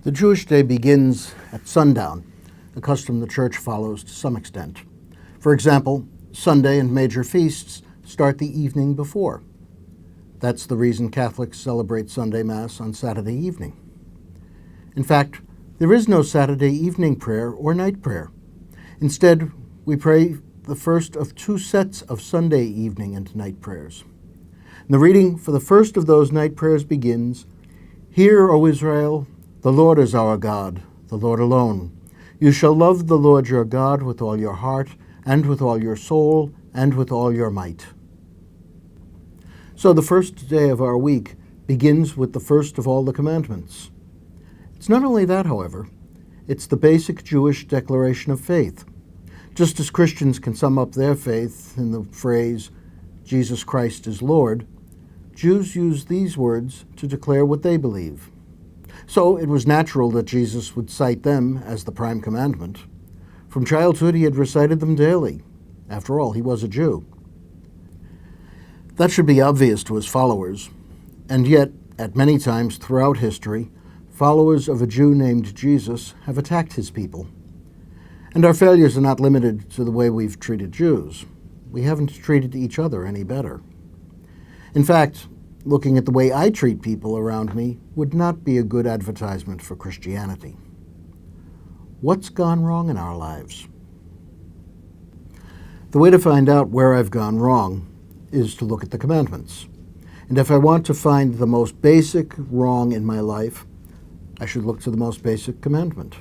The Jewish day begins at sundown, a custom the Church follows to some extent. For example, Sunday and major feasts start the evening before. That's the reason Catholics celebrate Sunday Mass on Saturday evening. In fact, there is no Saturday evening prayer or night prayer. Instead, we pray the first of two sets of Sunday evening and night prayers. And the reading for the first of those night prayers begins, "Hear, O Israel, the Lord is our God, the Lord alone. You shall love the Lord your God with all your heart, and with all your soul, and with all your might." So the first day of our week begins with the first of all the commandments. It's not only that, however, it's the basic Jewish declaration of faith. Just as Christians can sum up their faith in the phrase, "Jesus Christ is Lord," Jews use these words to declare what they believe. So it was natural that Jesus would cite them as the prime commandment. From childhood, he had recited them daily. After all, he was a Jew. That should be obvious to his followers, and yet, at many times throughout history, followers of a Jew named Jesus have attacked his people. And our failures are not limited to the way we've treated Jews. We haven't treated each other any better. In fact, looking at the way I treat people around me would not be a good advertisement for Christianity. What's gone wrong in our lives? The way to find out where I've gone wrong is to look at the commandments. And if I want to find the most basic wrong in my life, I should look to the most basic commandment.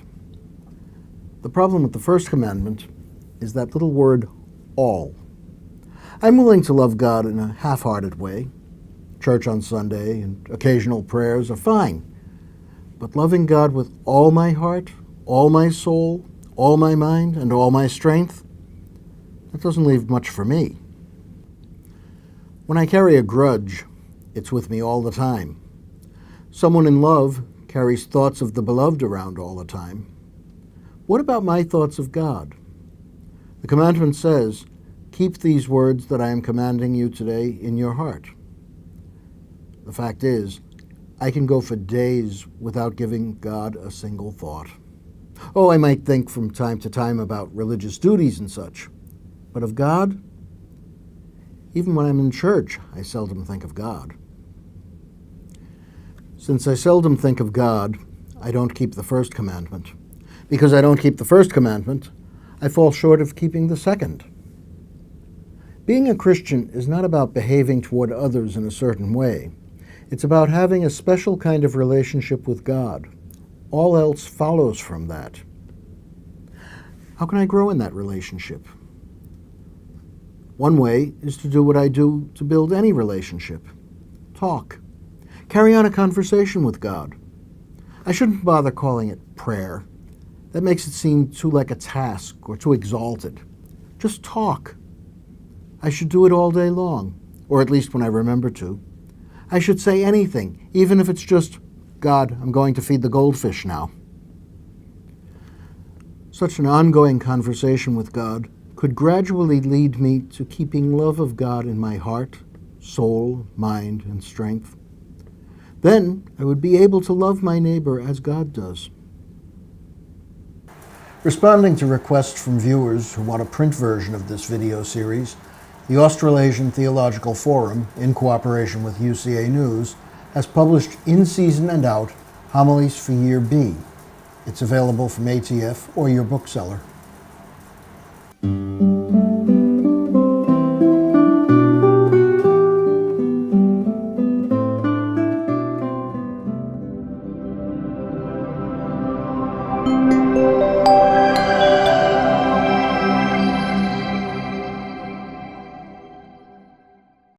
The problem with the first commandment is that little word, all. I'm willing to love God in a half-hearted way. Church on Sunday and occasional prayers are fine. But loving God with all my heart, all my soul, all my mind, and all my strength, that doesn't leave much for me. When I carry a grudge, it's with me all the time. Someone in love carries thoughts of the beloved around all the time. What about my thoughts of God? The commandment says, "Keep these words that I am commanding you today in your heart." The fact is, I can go for days without giving God a single thought. Oh, I might think from time to time about religious duties and such, but of God? Even when I'm in church, I seldom think of God. Since I seldom think of God, I don't keep the first commandment. Because I don't keep the first commandment, I fall short of keeping the second. Being a Christian is not about behaving toward others in a certain way. It's about having a special kind of relationship with God. All else follows from that. How can I grow in that relationship? One way is to do what I do to build any relationship. Talk. Carry on a conversation with God. I shouldn't bother calling it prayer. That makes it seem too like a task or too exalted. Just talk. I should do it all day long, or at least when I remember to. I should say anything, even if it's just, "God, I'm going to feed the goldfish now." Such an ongoing conversation with God could gradually lead me to keeping love of God in my heart, soul, mind, and strength. Then I would be able to love my neighbor as God does. Responding to requests from viewers who want a print version of this video series, the Australasian Theological Forum, in cooperation with UCA News, has published In Season and Out Homilies for Year B. It's available from ATF or your bookseller.